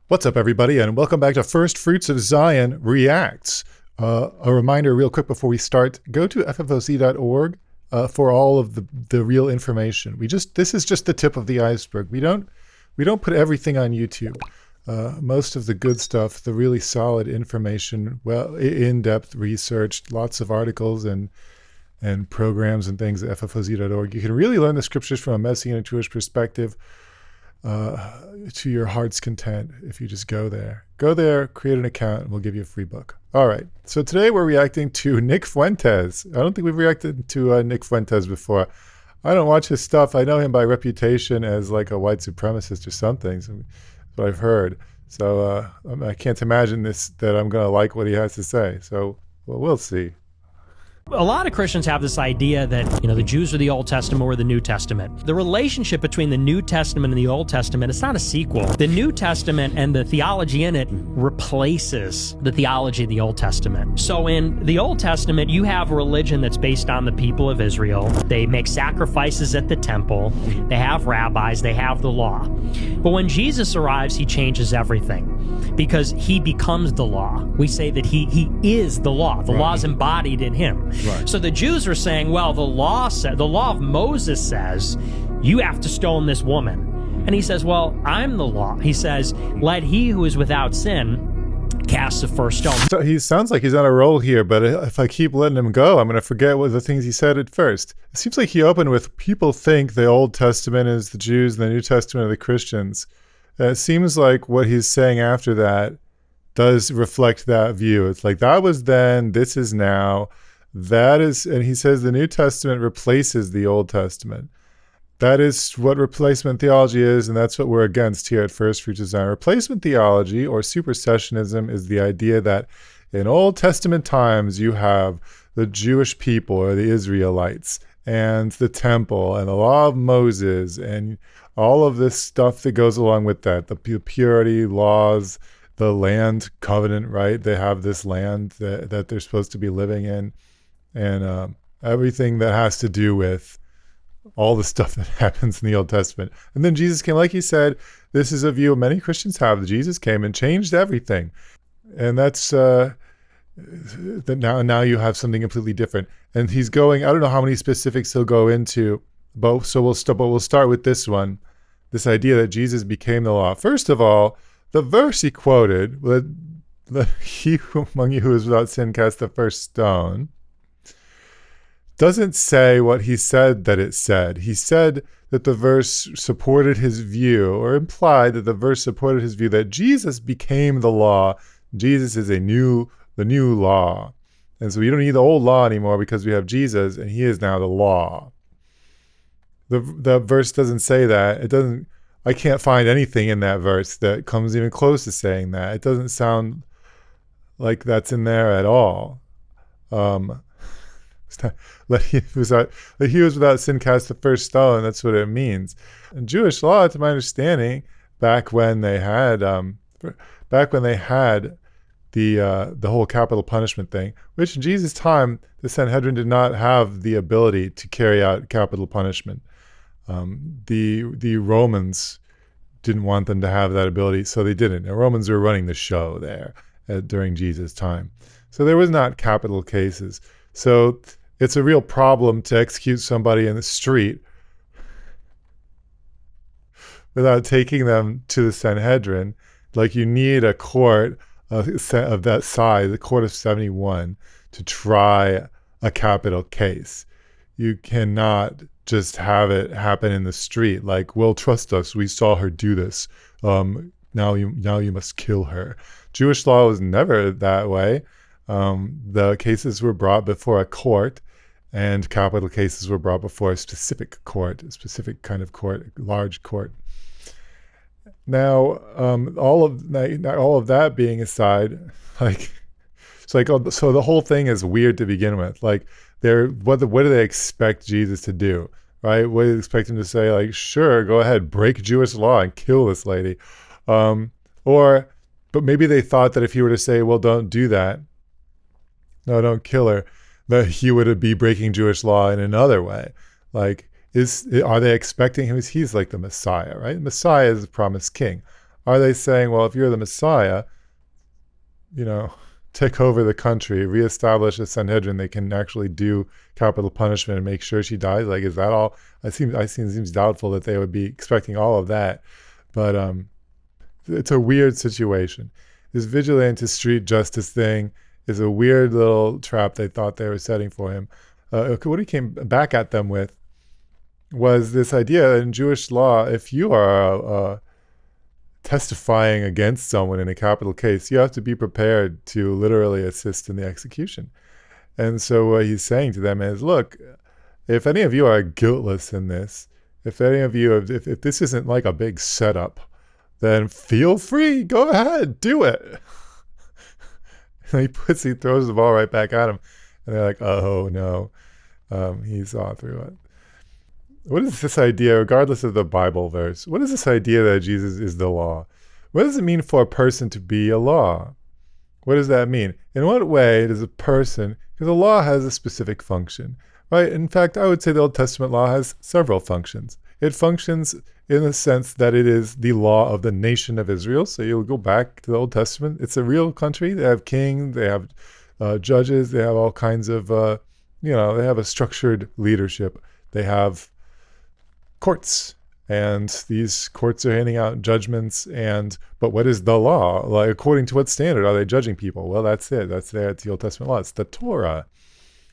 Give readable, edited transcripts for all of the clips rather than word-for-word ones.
What's up, everybody, and welcome back to First Fruits of Zion Reacts. A reminder real quick before we start, go to FFOZ.org for all of the real information. This is just the tip of the iceberg. We don't put everything on YouTube. Most of the good stuff, the really solid information, well, in-depth research, lots of articles and programs and things at FFOZ.org. You can really learn the scriptures from a Messianic Jewish perspective to your heart's content if you just go there. Go there, create an account, and we'll give you a free book. All right, so today we're reacting to Nick Fuentes. I don't think we've reacted to Nick Fuentes before. I don't watch his stuff. I know him by reputation as like a white supremacist or something. So that's what I've heard. So I can't imagine that I'm going to like what he has to say. So we'll see. A lot of Christians have this idea that, the Jews are the Old Testament or the New Testament. The relationship between the New Testament and the Old Testament, it's not a sequel. The New Testament and the theology in it replaces the theology of the Old Testament. So in the Old Testament, you have a religion that's based on the people of Israel. They make sacrifices at the temple. They have rabbis. They have the law. But when Jesus arrives, he changes everything because he becomes the law. We say that he is the law. The law is embodied in him. Right. So the Jews are saying, well, the law of Moses says you have to stone this woman. And he says, well, I'm the law. He says, let he who is without sin cast the first stone. So he sounds like he's on a roll here, but if I keep letting him go, I'm going to forget what the things he said at first. It seems like he opened with, people think the Old Testament is the Jews and the New Testament are the Christians. It seems like what he's saying after that does reflect that view. It's like, that was then, this is now. That is, and he says the New Testament replaces the Old Testament. That is what replacement theology is, and that's what we're against here at First Fruits of Zion. Replacement theology, or supersessionism, is the idea that in Old Testament times you have the Jewish people, or the Israelites, and the temple, and the law of Moses, and all of this stuff that goes along with that, the purity laws, the land covenant, right? They have this land that they're supposed to be living in. And everything that has to do with all the stuff that happens in the Old Testament. And then Jesus came, like he said, this is a view many Christians have. Jesus came and changed everything. And that's, that now you have something completely different. And he's going, I don't know how many specifics he'll go into, but we'll start with this one, this idea that Jesus became the law. First of all, the verse he quoted, let he among you who is without sin cast the first stone, doesn't say what he said that it said. He said that the verse supported his view, or implied that the verse supported his view that Jesus became the law. Jesus is the new law. And so we don't need the old law anymore because we have Jesus and he is now the law. The verse doesn't say that. I can't find anything in that verse that comes even close to saying that. It doesn't sound like that's in there at all. Let he who was without sin cast the first stone. That's what it means. In Jewish law, to my understanding, back when they had the whole capital punishment thing, which in Jesus' time the Sanhedrin did not have the ability to carry out capital punishment. The Romans didn't want them to have that ability, so they didn't. The Romans were running the show there during Jesus' time, so there was not capital cases. So it's a real problem to execute somebody in the street without taking them to the Sanhedrin. Like, you need a court of that size, a court of 71, to try a capital case. You cannot just have it happen in the street. Like, well, trust us, we saw her do this. Now you must kill her. Jewish law was never that way. The cases were brought before a court, and capital cases were brought before a specific court, a specific kind of court, large court. Now, all of that being aside, so the whole thing is weird to begin with. Like, what do they expect Jesus to do, right? What do they expect him to say? Like, sure, go ahead, break Jewish law and kill this lady, but maybe they thought that if he were to say, well, don't do that, no, don't kill her, that he would be breaking Jewish law in another way. Like, are they expecting him? He's like the Messiah, right? The Messiah is the promised king. Are they saying, well, if you're the Messiah, take over the country, reestablish a Sanhedrin, they can actually do capital punishment and make sure she dies? Like, is that all? It seems doubtful that they would be expecting all of that. But it's a weird situation. This vigilante street justice thing is a weird little trap they thought they were setting for him. What he came back at them with was this idea that in Jewish law, if you are testifying against someone in a capital case, you have to be prepared to literally assist in the execution. And so what he's saying to them is, look, if any of you are guiltless in this, if any of you, if this isn't like a big setup, then feel free, go ahead, do it. And he throws the ball right back at him. And they're like, oh no, he saw through it. What is this idea, regardless of the Bible verse, what is this idea that Jesus is the law? What does it mean for a person to be a law? What does that mean? In what way does a person, because the law has a specific function, right? In fact, I would say the Old Testament law has several functions. It functions in the sense that it is the law of the nation of Israel. So you'll go back to the Old Testament. It's a real country. They have kings, they have judges, they have all kinds of, they have a structured leadership. They have courts, and these courts are handing out judgments. But what is the law? Like, according to what standard are they judging people? Well, that's it. That's there. It's the Old Testament law. It's the Torah.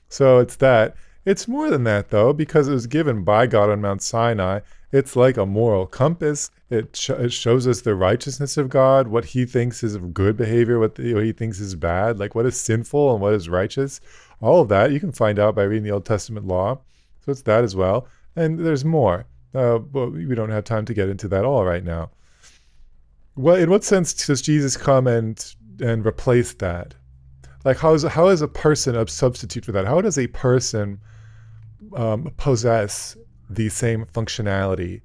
So it's that. It's more than that, though, because it was given by God on Mount Sinai. It's like a moral compass. It shows us the righteousness of God, what he thinks is good behavior, what he thinks is bad, like what is sinful and what is righteous. All of that you can find out by reading the Old Testament law. So it's that as well. And there's more. But we don't have time to get into that all right now. Well, in what sense does Jesus come and replace that? Like, how is a person a substitute for that? How does a person possess the same functionality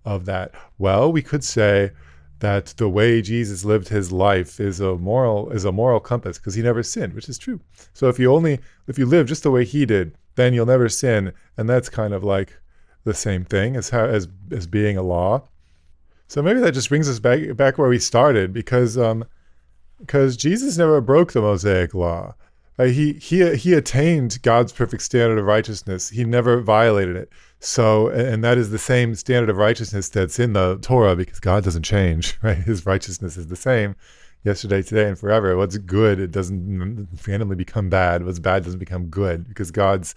of that? Well, we could say that the way Jesus lived his life is a moral compass, because he never sinned, which is true. So if you live just the way he did, then you'll never sin, and that's kind of like the same thing as being a law. So maybe that just brings us back where we started, because Jesus never broke the Mosaic law. He attained God's perfect standard of righteousness. He never violated it. So, and that is the same standard of righteousness that's in the Torah, because God doesn't change, right? His righteousness is the same yesterday, today, and forever. What's good, it doesn't randomly become bad. What's bad doesn't become good, because God's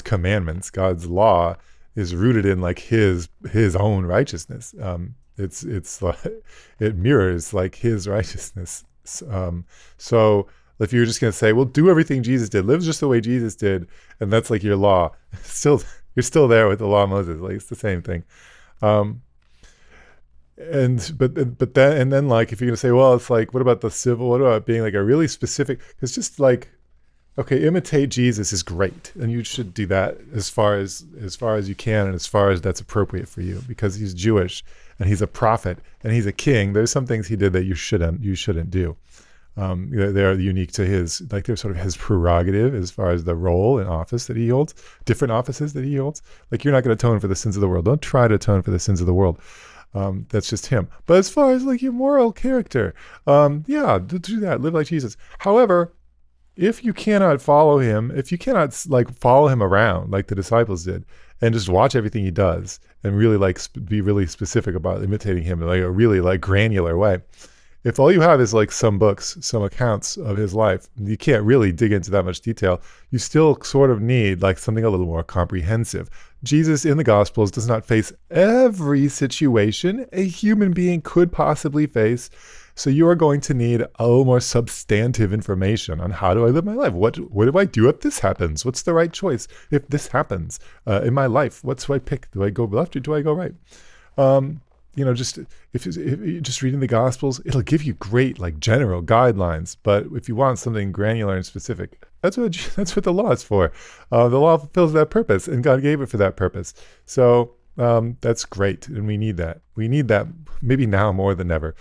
commandments, God's law is rooted in like his own righteousness. It mirrors like his righteousness. So if you're just going to say, well, do everything Jesus did, live just the way Jesus did, and that's like your law, you're still there with the law of Moses. Like, it's the same thing. But then like, if you're going to say, well, it's like, what about the civil? What about being like a really specific? It's just like, okay, imitate Jesus is great, and you should do that as far as you can, and as far as that's appropriate for you, because he's Jewish and he's a prophet and he's a king. There's some things he did that you shouldn't do. They're unique to his, like they're sort of his prerogative as far as the role and office that he holds, different offices that he holds. Like, you're not going to atone for the sins of the world. Don't try to atone for the sins of the world. That's just him. But as far as like your moral character, do that. Live like Jesus. However, if you cannot follow him, if you cannot like follow him around like the disciples did, and just watch everything he does, and really like be really specific about imitating him in like a really like granular way, if all you have is like some books, some accounts of his life, you can't really dig into that much detail. You still sort of need like something a little more comprehensive. Jesus in the Gospels does not face every situation a human being could possibly face. So you are going to need a little more substantive information on how do I live my life? What do I do if this happens? What's the right choice if this happens in my life? What do I pick? Do I go left or do I go right? Just reading the Gospels, it'll give you great like general guidelines. But if you want something granular and specific, that's what the law is for. The law fulfills that purpose, and God gave it for that purpose. So that's great, and we need that. We need that maybe now more than ever.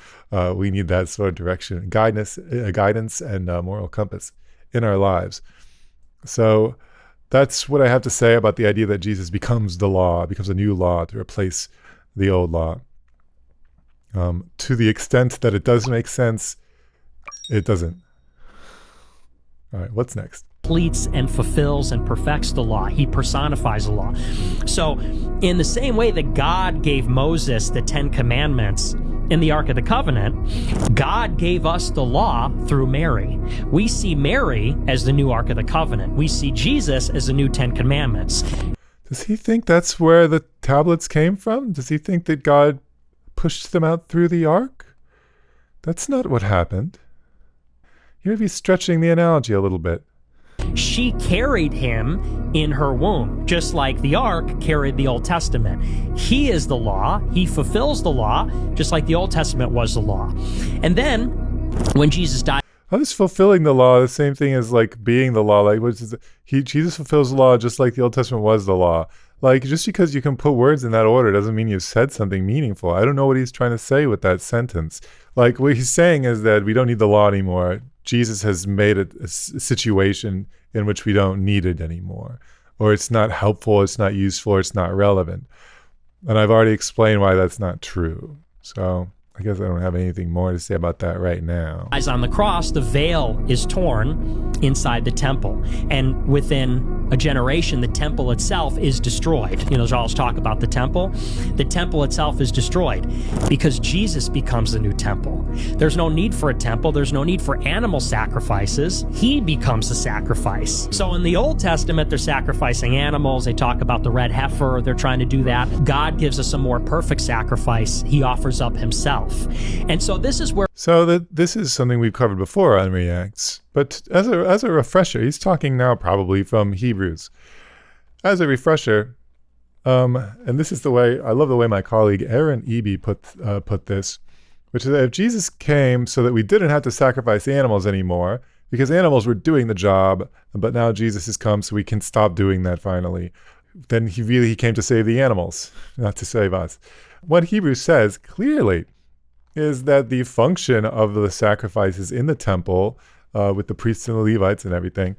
We need that sort of direction, guidance, and moral compass in our lives. So that's what I have to say about the idea that Jesus becomes the law, becomes a new law to replace the old law. To the extent that it does make sense, it doesn't. All right, what's next? Completes and fulfills and perfects the law. He personifies the law. So in the same way that God gave Moses the 10 Commandments in the Ark of the Covenant, God gave us the law through Mary. We see Mary as the new Ark of the Covenant. We see Jesus as the new 10 Commandments. Does he think that's where the tablets came from? Does he think that God pushed them out through the ark? That's not what happened. You may be stretching the analogy a little bit. She carried him in her womb, just like the ark carried the Old Testament. He is the law. He fulfills the law, just like the Old Testament was the law. And then, when Jesus died... How is fulfilling the law the same thing as like being the law? Like, Jesus fulfills the law just like the Old Testament was the law. Like, just because you can put words in that order doesn't mean you've said something meaningful. I don't know what he's trying to say with that sentence. Like, what he's saying is that we don't need the law anymore. Jesus has made it a situation in which we don't need it anymore. Or it's not helpful, it's not useful, it's not relevant. And I've already explained why that's not true. So I guess I don't have anything more to say about that right now. As on the cross, the veil is torn inside the temple. And within a generation, the temple itself is destroyed. You know, there's always talk about the temple. The temple itself is destroyed because Jesus becomes the new temple. There's no need for a temple. There's no need for animal sacrifices. He becomes the sacrifice. So in the Old Testament, they're sacrificing animals. They talk about the red heifer. They're trying to do that. God gives us a more perfect sacrifice. He offers up himself. And so this is where... So this is something we've covered before on Reacts. But as a refresher, he's talking now probably from Hebrews. As a refresher, and this is the way, I love the way my colleague Aaron Eby put this, which is that if Jesus came so that we didn't have to sacrifice animals anymore, because animals were doing the job, but now Jesus has come so we can stop doing that finally, then he came to save the animals, not to save us. What Hebrews says clearly is that the function of the sacrifices in the temple, with the priests and the Levites and everything,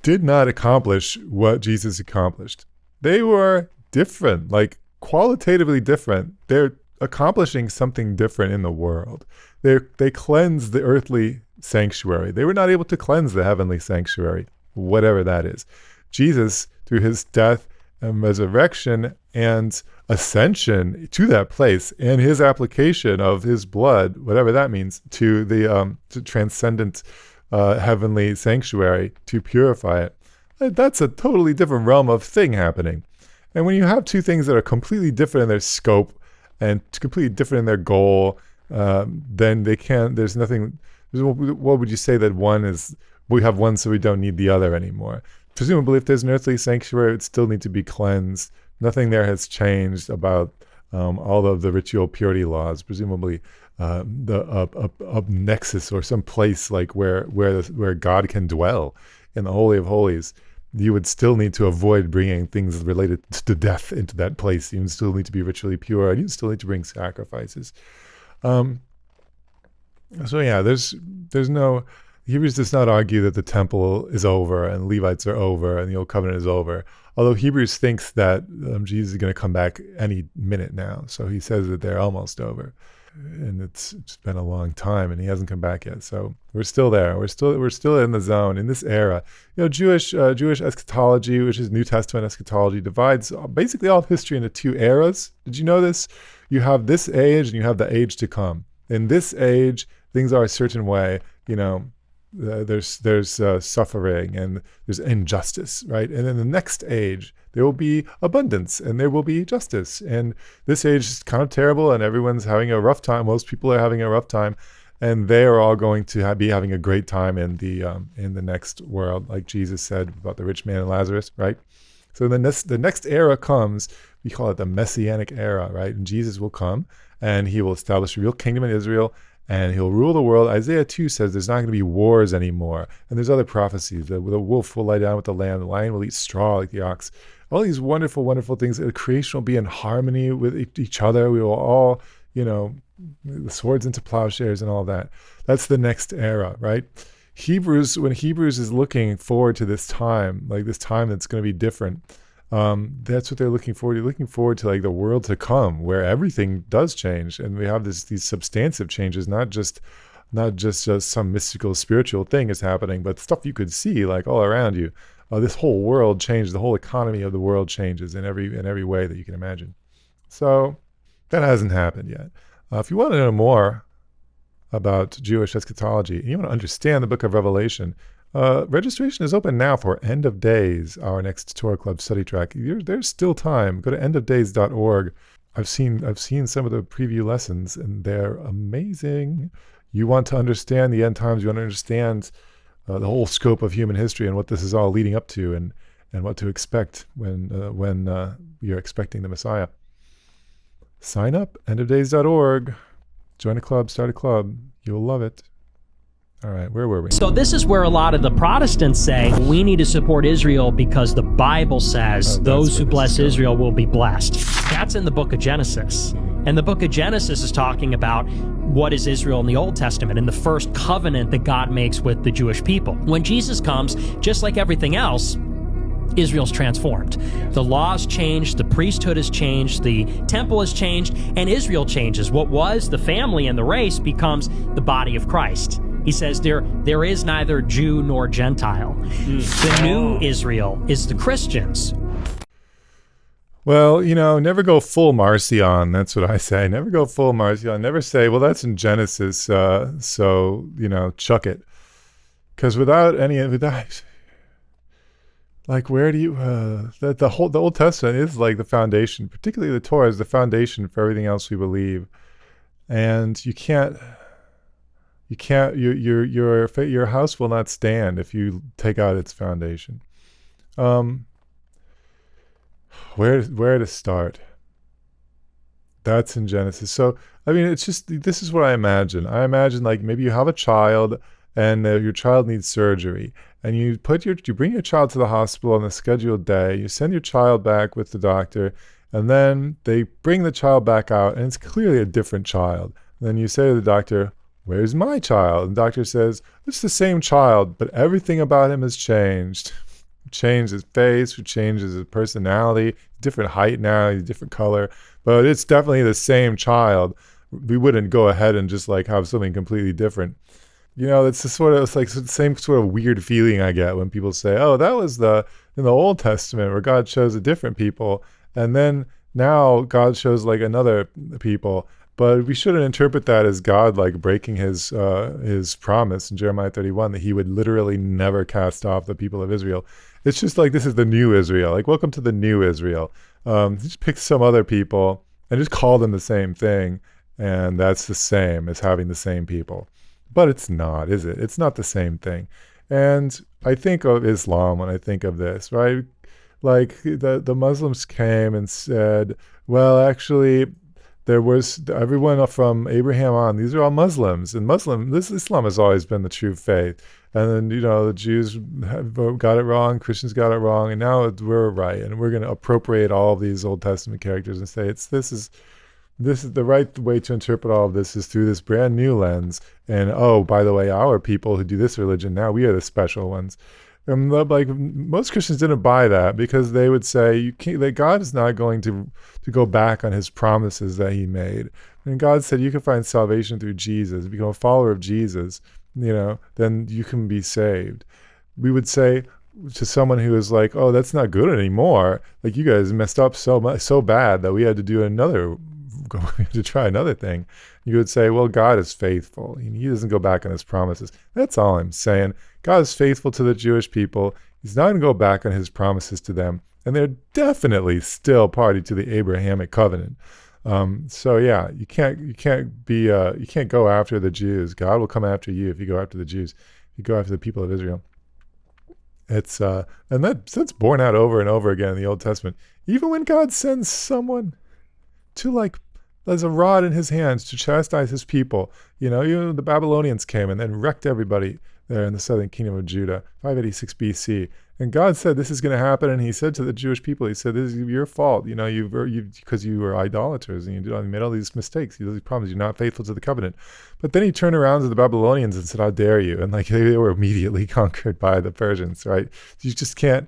did not accomplish what Jesus accomplished. They were different, like qualitatively different. They're accomplishing something different in the world. They cleansed the earthly sanctuary. They were not able to cleanse the heavenly sanctuary, whatever that is. Jesus, through his death and resurrection and ascension to that place, and his application of his blood, whatever that means, to the to transcendent heavenly sanctuary to purify it. That's a totally different realm of thing happening. And when you have two things that are completely different in their scope and completely different in their goal, then they can't, there's nothing, what would you say that one is, we have one so we don't need the other anymore? Presumably if there's an earthly sanctuary, it would still need to be cleansed. Nothing there has changed about all of the ritual purity laws. Presumably the nexus or some place like where God can dwell in the Holy of Holies, you would still need to avoid bringing things related to death into that place. You would still need to be ritually pure, and you still need to bring sacrifices. So yeah, there's no... Hebrews does not argue that the temple is over and Levites are over and the Old Covenant is over. Although Hebrews thinks that Jesus is going to come back any minute now. So he says that they're almost over. And it's been a long time and he hasn't come back yet. So we're still there. We're still in the zone, in this era. You know, Jewish eschatology, which is New Testament eschatology, divides basically all of history into two eras. Did you know this? You have this age and you have the age to come. In this age, things are a certain way, you know, there's suffering and there's injustice, right? And in the next age, there will be abundance and there will be justice. And this age is kind of terrible and everyone's having a rough time. Most people are having a rough time, and they are all going to be having a great time in the next world, like Jesus said about the rich man and Lazarus, right? So the next era comes. We call it the Messianic era, right? And Jesus will come and he will establish a real kingdom in Israel, and he'll rule the world. Isaiah 2 says there's not going to be wars anymore. And there's other prophecies. The wolf will lie down with the lamb. The lion will eat straw like the ox. All these wonderful, wonderful things. The creation will be in harmony with each other. We will all, you know, the swords into plowshares and all that. That's the next era, right? When Hebrews is looking forward to this time, like this time that's going to be different, That's what they're looking forward to. Looking forward to like the world to come, where everything does change, and we have these substantive changes, not just some mystical spiritual thing is happening, but stuff you could see like all around you. This whole world changes. The whole economy of the world changes in every way that you can imagine. So that hasn't happened yet. If you want to know more about Jewish eschatology, and you want to understand the book of Revelation, registration is open now for End of Days, our next Torah Club study track. There's still time. Go to endofdays.org. I've seen some of the preview lessons, and they're amazing. You want to understand the end times. You want to understand the whole scope of human history and what this is all leading up to, and what to expect when you're expecting the Messiah. Sign up, endofdays.org. Join a club, start a club. You'll love it. All right, where were we? So this is where a lot of the Protestants say we need to support Israel because the Bible says those who bless Israel will be blessed. That's in the book of Genesis. And the book of Genesis is talking about what is Israel in the Old Testament and the first covenant that God makes with the Jewish people. When Jesus comes, just like everything else, Israel's transformed. The laws changed, the priesthood has changed, the temple has changed, and Israel changes. What was the family and the race becomes the body of Christ. He says there is neither Jew nor Gentile. The new Israel is the Christians. Well, never go full Marcion. That's what I say. Never go full Marcion. Never say, well, that's in Genesis, so, chuck it. Because without, like, where do you, the Old Testament is like the foundation, particularly the Torah is the foundation for everything else we believe. And your house will not stand if you take out its foundation. Where to start? That's in Genesis. So, it's just, this is what I imagine. I imagine like maybe you have a child and your child needs surgery, and you bring your child to the hospital on a scheduled day. You send your child back with the doctor, and then they bring the child back out, and it's clearly a different child. And then you say to the doctor, "Where's my child?" And the doctor says, "It's the same child, but everything about him has changed. Changed his face, changes his personality, different height now, he's different color, but it's definitely the same child." We wouldn't go ahead and just like have something completely different. It's the same sort of weird feeling I get when people say, "Oh, that was in the Old Testament where God chose a different people, and then now God shows like another people." But we shouldn't interpret that as God like breaking his promise in Jeremiah 31 that he would literally never cast off the people of Israel. It's just like this is the new Israel. Like, welcome to the new Israel. Just pick some other people and just call them the same thing, and that's the same as having the same people. But it's not, is it? It's not the same thing. And I think of Islam when I think of this, right? Like the Muslims came and said, well, actually, there was everyone from Abraham on. These are all Muslims, and Islam has always been the true faith. And then the Jews got it wrong, Christians got it wrong, and now we're right, and we're going to appropriate all of these Old Testament characters and say this is the right way to interpret all of this is through this brand new lens. And oh, by the way, our people who do this religion now, we are the special ones. And like most Christians didn't buy that, because they would say that God is not going to go back on his promises that he made. And God said you can find salvation through Jesus, become a follower of Jesus, then you can be saved. We would say to someone who is like, oh, that's not good anymore. Like, you guys messed up so bad that we had to try another thing. You would say, well, God is faithful. He doesn't go back on his promises. That's all I'm saying. God is faithful to the Jewish people. He's not going to go back on his promises to them. And they're definitely still party to the Abrahamic covenant. So yeah, you can't go after the Jews. God will come after you if you go after the Jews. If you go after the people of Israel. It's and that's borne out over and over again in the Old Testament. Even when God sends someone to there's a rod in his hands to chastise his people. The Babylonians came and then wrecked everybody there in the southern kingdom of Judah, 586 BC. And God said this is going to happen, and he said to the Jewish people, he said, this is your fault, because you were idolaters and you made all these mistakes, these problems, you're not faithful to the covenant. But then he turned around to the Babylonians and said, how dare you? And they were immediately conquered by the Persians, right? You just can't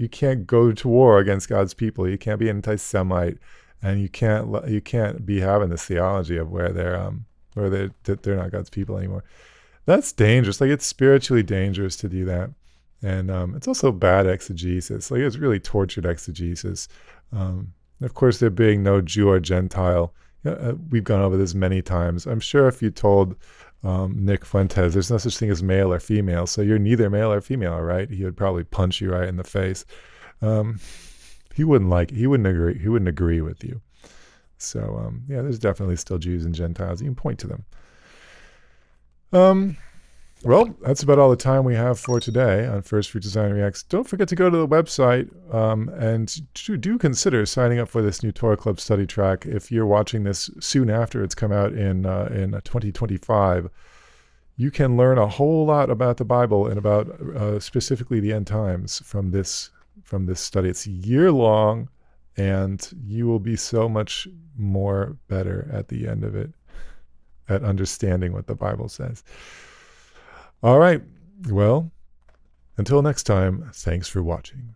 can't go to war against God's people. You can't be anti-Semite, and you can't be having this theology of where they're not God's people anymore. That's dangerous. Like, it's spiritually dangerous to do that. And it's also bad exegesis. Like, it's really tortured exegesis. Of course, there being no Jew or Gentile. We've gone over this many times. I'm sure if you told Nick Fuentes, there's no such thing as male or female, so you're neither male or female, right? He would probably punch you right in the face. He wouldn't agree with you. So yeah, there's definitely still Jews and Gentiles. You can point to them. Well, that's about all the time we have for today on First Fruit Design Reacts. Don't forget to go to the website and do consider signing up for this new Torah Club study track. If you're watching this soon after it's come out in 2025, you can learn a whole lot about the Bible and about specifically the end times from this study. It's a year long, and you will be so much more better at the end of it at understanding what the Bible says. All right. Well, until next time, thanks for watching.